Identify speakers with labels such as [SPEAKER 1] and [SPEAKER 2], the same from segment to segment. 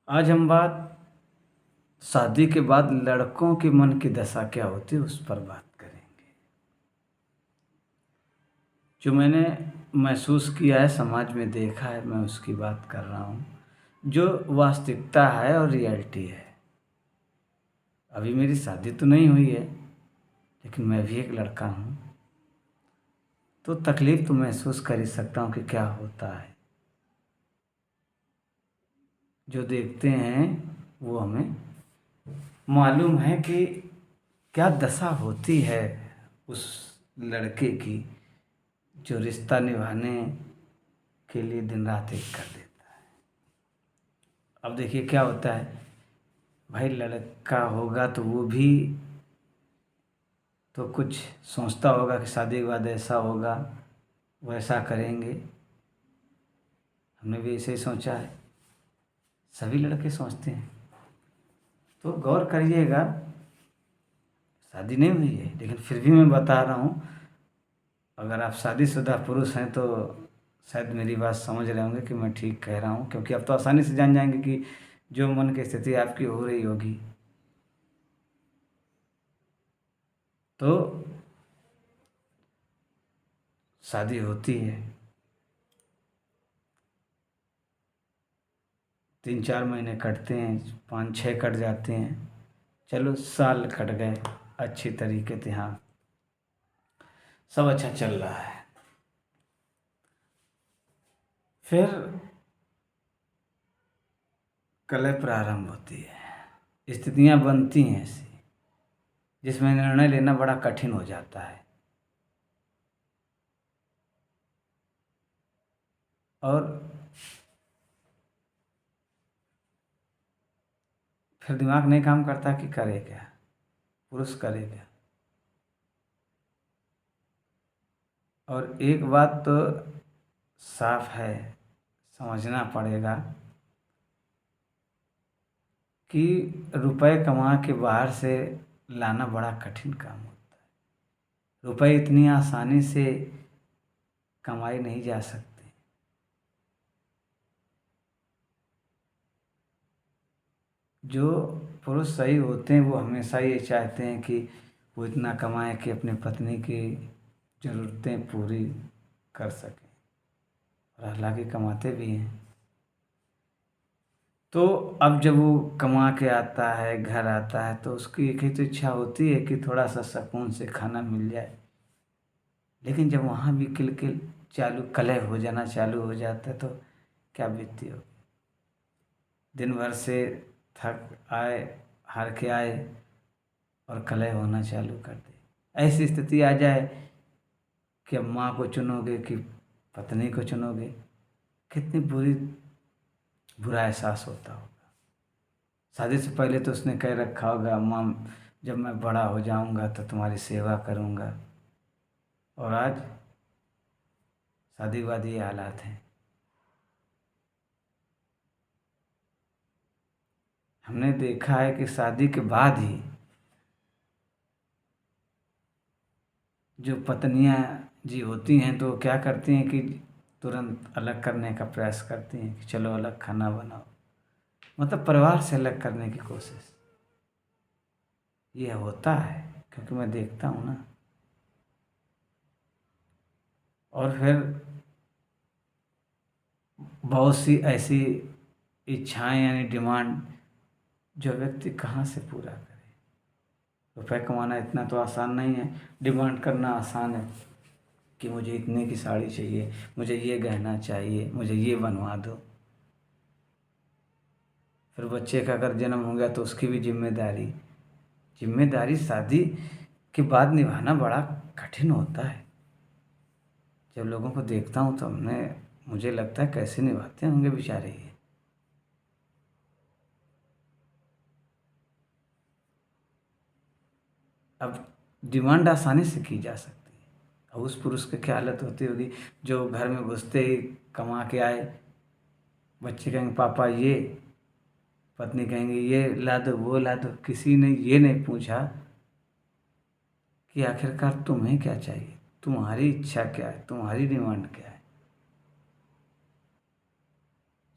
[SPEAKER 1] आज हम बात शादी के बाद लड़कों के मन की दशा क्या होती है उस पर बात करेंगे। जो मैंने महसूस किया है, समाज में देखा है, मैं उसकी बात कर रहा हूँ। जो वास्तविकता है और रियलिटी है। अभी मेरी शादी तो नहीं हुई है, लेकिन मैं भी एक लड़का हूँ, तो तकलीफ़ तो महसूस कर ही सकता हूँ कि क्या होता है। जो देखते हैं वो हमें मालूम है कि क्या दशा होती है उस लड़के की, जो रिश्ता निभाने के लिए दिन रात एक कर देता है। अब देखिए क्या होता है, भाई लड़का होगा तो वो भी तो कुछ सोचता होगा कि शादी के बाद ऐसा होगा, वैसा करेंगे। हमने भी ऐसे ही सोचा है, सभी लड़के सोचते हैं। तो गौर करिएगा, शादी नहीं हुई है लेकिन फिर भी मैं बता रहा हूँ। अगर आप शादीशुदा पुरुष हैं तो शायद मेरी बात समझ रहे होंगे कि मैं ठीक कह रहा हूँ, क्योंकि अब तो आसानी से जान जाएंगे कि जो मन की स्थिति आपकी हो रही होगी। तो शादी होती है, 3-4 महीने कटते हैं, 5-6 कट जाते हैं, चलो साल कट गए अच्छी तरीके से। हाँ, सब अच्छा चल रहा है। फिर कलह प्रारंभ होती है, स्थितियाँ बनती हैं ऐसी जिसमें निर्णय लेना बड़ा कठिन हो जाता है। और फिर दिमाग नहीं काम करता कि करे क्या, पुरुष करे क्या। और एक बात तो साफ है, समझना पड़ेगा कि रुपए कमा के बाहर से लाना बड़ा कठिन काम होता है। रुपए इतनी आसानी से कमाई नहीं जा सकते। जो पुरुष सही होते हैं वो हमेशा ये चाहते हैं कि वो इतना कमाएं कि अपनी पत्नी की ज़रूरतें पूरी कर सकें, और हालांकि कमाते भी हैं। तो अब जब वो कमा के आता है, घर आता है, तो उसकी एक ही तो इच्छा होती है कि थोड़ा सा सुकून से खाना मिल जाए। लेकिन जब वहाँ भी किलकिल चालू, कलह हो जाना चालू हो जाता है, तो क्या बीतती होगी। दिन भर से थक आए, हार के आए, और कलह होना चालू कर दे। ऐसी स्थिति आ जाए कि अब माँ को चुनोगे कि पत्नी को चुनोगे, कितनी बुरा एहसास होता होगा। शादी से पहले तो उसने कह रखा होगा, माँ जब मैं बड़ा हो जाऊंगा तो तुम्हारी सेवा करूंगा, और आज शादी के बाद ये हालात हैं। हमने देखा है कि शादी के बाद ही जो पत्नियां जी होती हैं तो क्या करती हैं कि तुरंत अलग करने का प्रयास करती हैं कि चलो अलग खाना बनाओ, मतलब परिवार से अलग करने की कोशिश ये होता है, क्योंकि मैं देखता हूँ ना। और फिर बहुत सी ऐसी इच्छाएं यानी डिमांड जो व्यक्ति कहाँ से पूरा करे। रुपए कमाना इतना तो आसान नहीं है, डिमांड करना आसान है कि मुझे इतने की साड़ी चाहिए, मुझे ये गहना चाहिए, मुझे ये बनवा दो। फिर बच्चे का अगर जन्म हो गया तो उसकी भी जिम्मेदारी जिम्मेदारी शादी के बाद निभाना बड़ा कठिन होता है। जब लोगों को देखता हूँ तो मुझे लगता है कैसे निभाते होंगे बेचारे ये। अब डिमांड आसानी से की जा सकती है, अब उस पुरुष की क्या हालत होती होगी जो घर में घुसते ही कमा के आए, बच्चे कहेंगे पापा ये, पत्नी कहेंगे ये ला दो वो ला दो, किसी ने ये नहीं पूछा कि आखिरकार तुम्हें क्या चाहिए, तुम्हारी इच्छा क्या है, तुम्हारी डिमांड क्या है।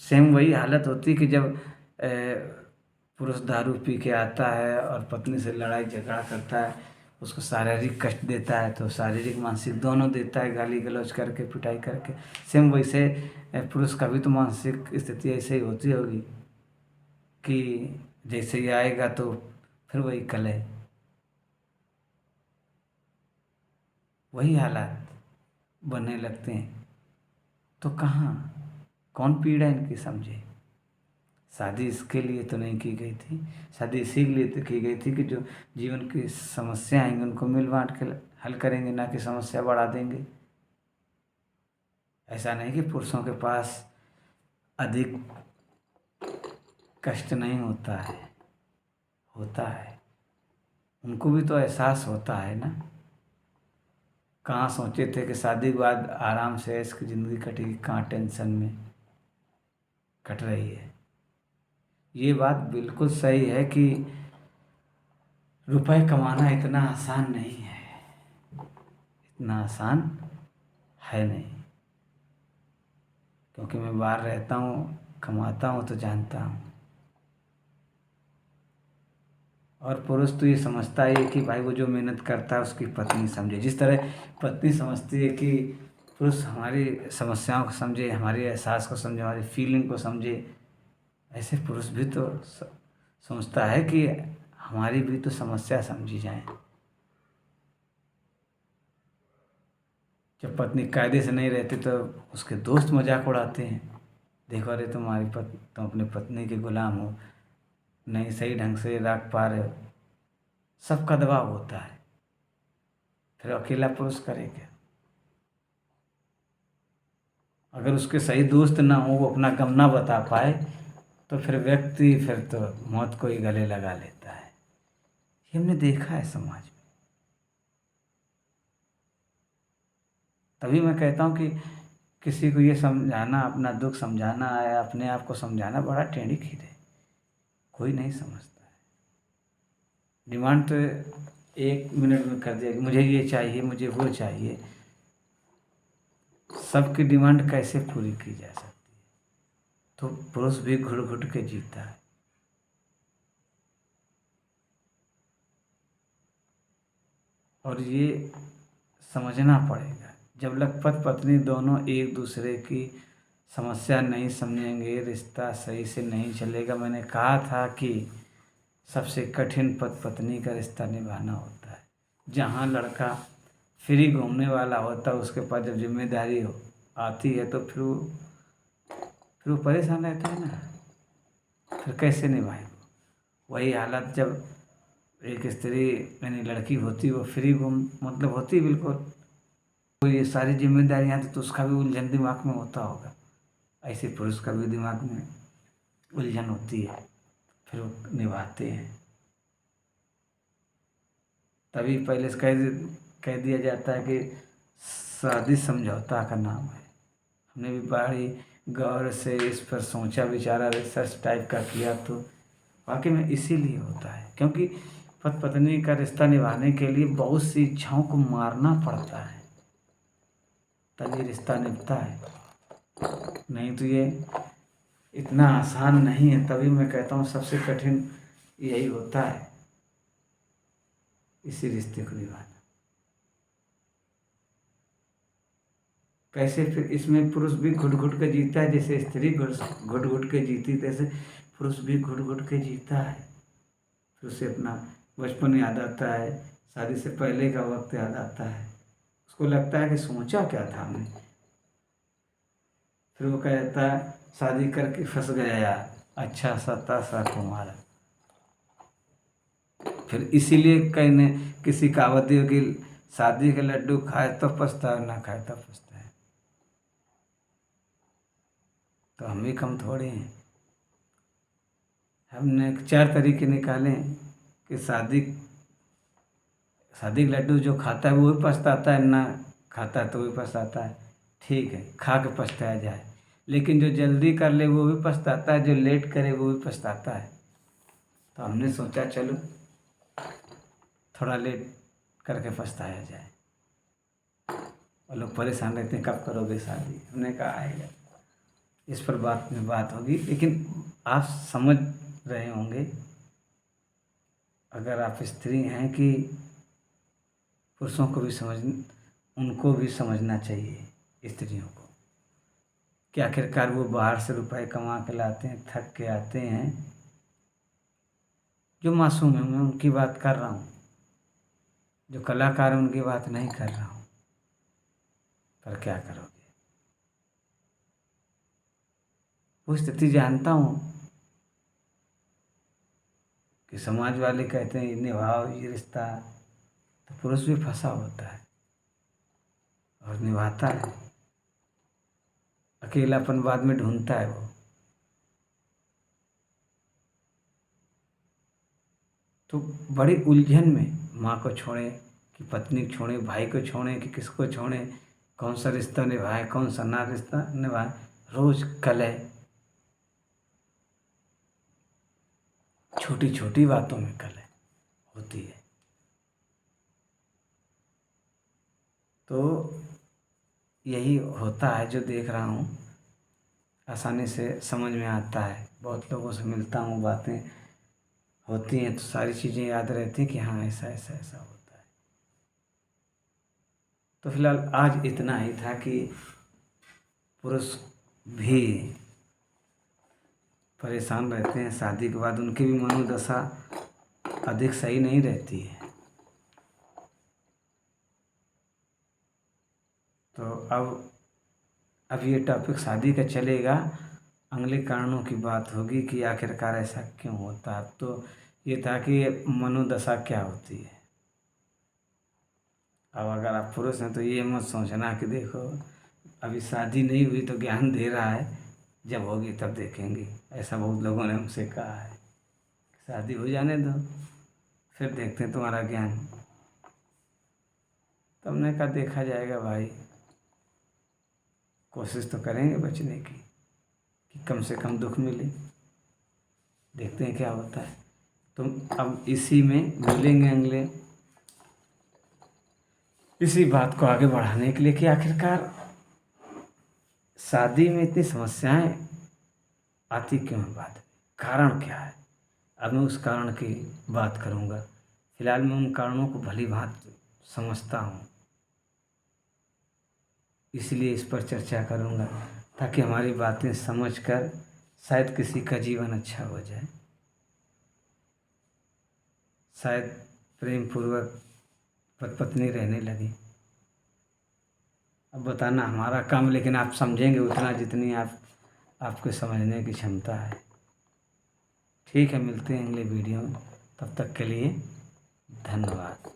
[SPEAKER 1] सेम वही हालत होती कि जब पुरुष दारू पी के आता है और पत्नी से लड़ाई झगड़ा करता है, उसको शारीरिक कष्ट देता है, तो शारीरिक मानसिक दोनों देता है, गाली गलौज करके पिटाई करके। सेम वैसे पुरुष का भी तो मानसिक स्थिति ऐसे ही होती होगी कि जैसे ही आएगा तो फिर वही कलह, वही हालात बनने लगते हैं। तो कहाँ कौन पीड़ा इनकी समझे। शादी इसके लिए तो नहीं की गई थी, शादी इसी के लिए तो की गई थी कि जो जीवन की समस्या आएंगी उनको मिल बांट के हल करेंगे, ना कि समस्या बढ़ा देंगे। ऐसा नहीं कि पुरुषों के पास अधिक कष्ट नहीं होता है, होता है, उनको भी तो एहसास होता है ना। कहाँ सोचे थे कि शादी के बाद आराम से इसकी ज़िंदगी कटेगी, कहाँ टेंशन में कट रही है। ये बात बिल्कुल सही है कि रुपए कमाना इतना आसान नहीं है, इतना आसान है नहीं, क्योंकि मैं बाहर रहता हूँ, कमाता हूँ तो जानता हूँ। और पुरुष तो ये समझता है कि भाई वो जो मेहनत करता है उसकी पत्नी समझे। जिस तरह पत्नी समझती है कि पुरुष हमारी समस्याओं को समझे, हमारे एहसास को समझे, हमारी फीलिंग को समझे, ऐसे पुरुष भी तो सोचता है कि हमारी भी तो समस्या समझी जाए। जब पत्नी कायदे से नहीं रहती तो उसके दोस्त मजाक उड़ाते हैं, देखो अरे तुम अपनी पत्नी के गुलाम हो, नहीं सही ढंग से रख पा रहे हो। सबका दबाव होता है, फिर अकेला पुरुष करे क्या। अगर उसके सही दोस्त ना हो, वो अपना गम ना बता पाए, तो फिर व्यक्ति फिर तो मौत को ही गले लगा लेता है। ये हमने देखा है समाज में। तभी मैं कहता हूँ कि किसी को ये समझाना, अपना दुख समझाना है, अपने आप को समझाना बड़ा टेढ़ी खीर है, कोई नहीं समझता है। डिमांड तो 1 मिनट में कर दिया कि मुझे ये चाहिए, मुझे वो चाहिए। सबकी डिमांड कैसे पूरी की जा सकती है। तो पुरुष भी घुट घुट के जीता है। और ये समझना पड़ेगा, जब लग पति पत्नी दोनों एक दूसरे की समस्या नहीं समझेंगे, रिश्ता सही से नहीं चलेगा। मैंने कहा था कि सबसे कठिन पति पत्नी का रिश्ता निभाना होता है। जहाँ लड़का फ्री घूमने वाला होता है, उसके पास जब जिम्मेदारी आती है तो फिर वो परेशान रहता है ना, फिर कैसे निभाएगा। वही हालत जब एक स्त्री यानी लड़की होती, वो फ्री घूम मतलब होती बिल्कुल, तो ये सारी जिम्मेदारियाँ आती तो उसका भी उलझन दिमाग में होता होगा। ऐसे पुरुष का भी दिमाग में उलझन होती है, फिर वो निभाते हैं। तभी पहले से कह दिया जाता है कि शादी समझौता का नाम है। हमने भी बड़ी गौर से इस पर सोचा विचारा, रिसर्च टाइप का किया, तो वाकई में इसीलिए होता है क्योंकि पति पत्नी का रिश्ता निभाने के लिए बहुत सी इच्छाओं को मारना पड़ता है, तभी रिश्ता निभता है। नहीं तो ये इतना आसान नहीं है। तभी मैं कहता हूँ सबसे कठिन यही होता है, इसी रिश्ते को निभाना। कैसे फिर इसमें पुरुष भी घुट घुट के जीता है, जैसे स्त्री घुट घुट के जीती, तैसे पुरुष भी घुट घुट के जीता है। फिर उसे अपना बचपन याद आता है, शादी से पहले का वक्त याद आता है। उसको लगता है कि सोचा क्या था हमने। फिर वो कहता है शादी करके फंस गया यार, अच्छा सा कुमार। फिर इसीलिए कहने किसी कहावत हो कि शादी के लड्डू खाए तो पछताए, ना खाए तो पछताए। तो हम भी कम थोड़े हैं। हमने 4 तरीके निकाले कि शादी के लड्डू जो खाता है वो भी पछताता है, ना खाता है तो भी पछताता है। ठीक है, खा के पछताया जाए, लेकिन जो जल्दी कर ले वो भी पछताता है, जो लेट करे वो भी पछताता है। तो हमने सोचा चलो थोड़ा लेट करके पछताया जाए। और लोग परेशान रहते हैं कब करोगे शादी। हमने कहा आएगा, इस पर बात होगी, लेकिन आप समझ रहे होंगे, अगर आप स्त्री हैं, कि पुरुषों को भी उनको भी समझना चाहिए स्त्रियों को, कि आखिरकार वो बाहर से रुपए कमा के लाते हैं, थक के आते हैं। जो मासूम है मैं उनकी बात कर रहा हूँ, जो कलाकार है उनकी बात नहीं कर रहा हूँ। पर क्या करोगे, वो स्थिति जानता हूँ कि समाज वाले कहते हैं निभाओ ये रिश्ता, तो पुरुष भी फंसा होता है और निभाता है। अकेलापन बाद में ढूंढता है वो। तो बड़ी उलझन में माँ को छोड़े कि पत्नी को छोड़े, भाई को छोड़े कि किसको छोड़े, कौन सा रिश्ता निभाए, कौन सा ना रिश्ता निभाए, रोज कलह, छोटी छोटी बातों में कलह होती है। तो यही होता है जो देख रहा हूँ, आसानी से समझ में आता है। बहुत लोगों से मिलता हूँ, बातें होती हैं तो सारी चीज़ें याद रहती हैं कि हाँ ऐसा ऐसा ऐसा होता है। तो फिलहाल आज इतना ही था कि पुरुष भी परेशान रहते हैं शादी के बाद, उनकी भी मनोदशा अधिक सही नहीं रहती है। तो अब ये टॉपिक शादी का चलेगा, अगले कारणों की बात होगी कि आखिरकार ऐसा क्यों होता है। तो ये था कि मनोदशा क्या होती है। अब अगर आप पुरुष हैं तो ये मत सोचना कि देखो अभी शादी नहीं हुई तो ज्ञान दे रहा है, जब होगी तब देखेंगे। ऐसा बहुत लोगों ने हमसे कहा है, शादी हो जाने दो फिर देखते हैं तुम्हारा ज्ञान। तो हमने कहा देखा जाएगा भाई, कोशिश तो करेंगे बचने की, कि कम से कम दुख मिले, देखते हैं क्या होता है। तो अब इसी में मिलेंगे अगले, इसी बात को आगे बढ़ाने के लिए कि आखिरकार शादी में इतनी समस्याएं आती क्यों है, बात कारण क्या है। अब मैं उस कारण की बात करूंगा। फिलहाल मैं उन कारणों को भली भांति समझता हूँ, इसलिए इस पर चर्चा करूंगा, ताकि हमारी बातें समझकर शायद किसी का जीवन अच्छा हो जाए, शायद प्रेम पूर्वक पति पत्नी रहने लगे। अब बताना हमारा काम, लेकिन आप समझेंगे उतना जितनी आपके समझने की क्षमता है। ठीक है, मिलते हैं अगले वीडियो में, तब तक के लिए धन्यवाद।